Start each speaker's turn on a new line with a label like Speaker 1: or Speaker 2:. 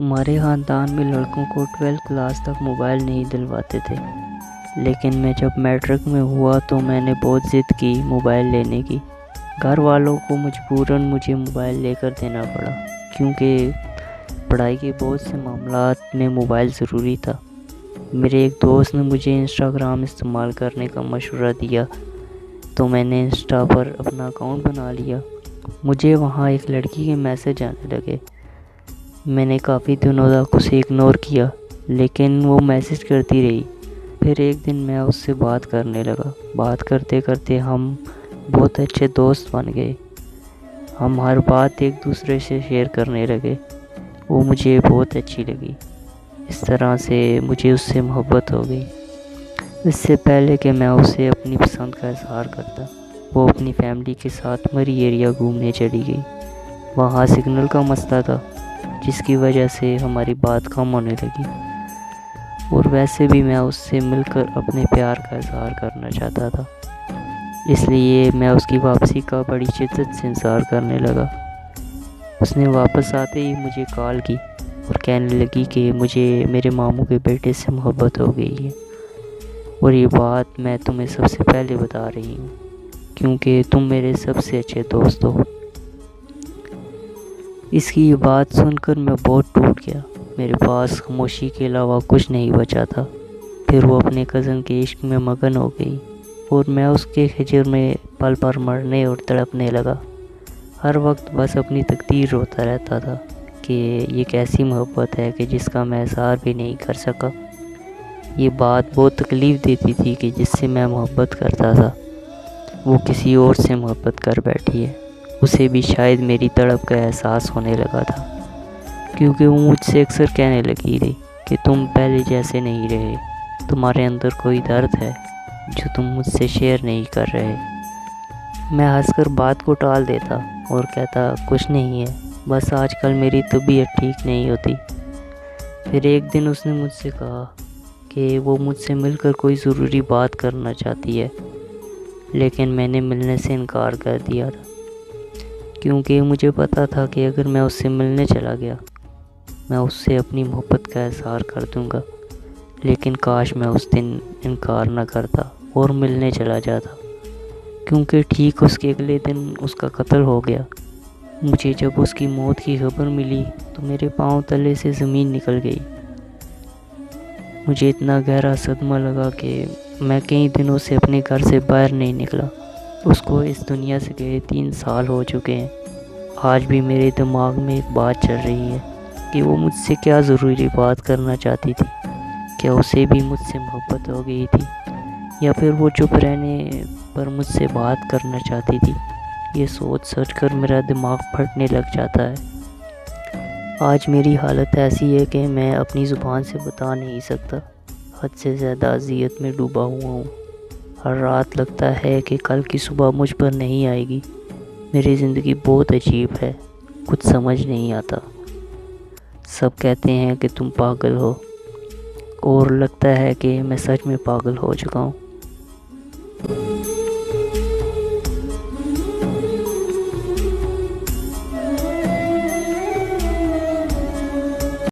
Speaker 1: ہمارے خاندان میں لڑکوں کو 12 کلاس تک موبائل نہیں دلواتے تھے، لیکن میں جب میٹرک میں ہوا تو میں نے بہت ضد کی موبائل لینے کی۔ گھر والوں کو مجبوراً مجھے موبائل لے کر دینا پڑا، کیونکہ پڑھائی کے بہت سے معاملات میں موبائل ضروری تھا۔ میرے ایک دوست نے مجھے انسٹاگرام استعمال کرنے کا مشورہ دیا، تو میں نے انسٹا پر اپنا اکاؤنٹ بنا لیا۔ مجھے وہاں ایک لڑکی کے میسج آنے لگے۔ میں نے کافی دنوں تک اسے اگنور کیا، لیکن وہ میسج کرتی رہی۔ پھر ایک دن میں اس سے بات کرنے لگا۔ بات کرتے کرتے ہم بہت اچھے دوست بن گئے۔ ہم ہر بات ایک دوسرے سے شیئر کرنے لگے۔ وہ مجھے بہت اچھی لگی۔ اس طرح سے مجھے اس سے محبت ہو گئی۔ اس سے پہلے کہ میں اسے اپنی پسند کا اظہار کرتا، وہ اپنی فیملی کے ساتھ مری ایریا گھومنے چلی گئی۔ وہاں سگنل کا مسئلہ تھا، جس کی وجہ سے ہماری بات کم ہونے لگی، اور ویسے بھی میں اس سے مل کر اپنے پیار کا اظہار کرنا چاہتا تھا۔ اس لیے میں اس کی واپسی کا بڑی شدت سے انتظار کرنے لگا۔ اس نے واپس آتے ہی مجھے کال کی اور کہنے لگی کہ مجھے میرے ماموں کے بیٹے سے محبت ہو گئی ہے، اور یہ بات میں تمہیں سب سے پہلے بتا رہی ہوں، کیونکہ تم میرے سب سے اچھے دوست ہو۔ اس کی یہ بات سن کر میں بہت ٹوٹ گیا۔ میرے پاس خاموشی کے علاوہ کچھ نہیں بچا تھا۔ پھر وہ اپنے کزن کے عشق میں مگن ہو گئی، اور میں اس کے ہجر میں پل پر مرنے اور تڑپنے لگا۔ ہر وقت بس اپنی تقدیر روتا رہتا تھا کہ یہ کیسی محبت ہے کہ جس کا میں اظہار بھی نہیں کر سکا۔ یہ بات بہت تکلیف دیتی تھی کہ جس سے میں محبت کرتا تھا، وہ کسی اور سے محبت کر بیٹھی ہے۔ اسے بھی شاید میری تڑپ کا احساس ہونے لگا تھا، کیونکہ وہ مجھ سے اکثر کہنے لگی تھی کہ تم پہلے جیسے نہیں رہے، تمہارے اندر کوئی درد ہے جو تم مجھ سے شیئر نہیں کر رہے۔ میں ہنس کر بات کو ٹال دیتا اور کہتا کچھ نہیں ہے، بس آج کل میری طبیعت ٹھیک نہیں ہوتی۔ پھر ایک دن اس نے مجھ سے کہا کہ وہ مجھ سے مل کر کوئی ضروری بات کرنا چاہتی ہے، لیکن میں نے ملنے سے انکار کر دیا تھا، کیونکہ مجھے پتا تھا کہ اگر میں اس سے ملنے چلا گیا، میں اس سے اپنی محبت کا اظہار کر دوں گا۔ لیکن کاش میں اس دن انکار نہ کرتا اور ملنے چلا جاتا، کیونکہ ٹھیک اس کے اگلے دن اس کا قتل ہو گیا۔ مجھے جب اس کی موت کی خبر ملی تو میرے پاؤں تلے سے زمین نکل گئی۔ مجھے اتنا گہرا صدمہ لگا کہ میں کئی دنوں سے اپنے گھر سے باہر نہیں نکلا۔ اس کو اس دنیا سے گئے 3 سال ہو چکے ہیں۔ آج بھی میرے دماغ میں ایک بات چل رہی ہے کہ وہ مجھ سے کیا ضروری بات کرنا چاہتی تھی۔ کیا اسے بھی مجھ سے محبت ہو گئی تھی، یا پھر وہ چپ رہنے پر مجھ سے بات کرنا چاہتی تھی؟ یہ سوچ کر میرا دماغ پھٹنے لگ جاتا ہے۔ آج میری حالت ایسی ہے کہ میں اپنی زبان سے بتا نہیں سکتا۔ حد سے زیادہ اذیت میں ڈوبا ہوا ہوں۔ ہر رات لگتا ہے کہ کل کی صبح مجھ پر نہیں آئے گی۔ میری زندگی بہت عجیب ہے، کچھ سمجھ نہیں آتا۔ سب کہتے ہیں کہ تم پاگل ہو، اور لگتا ہے کہ میں سچ میں پاگل ہو چکا ہوں۔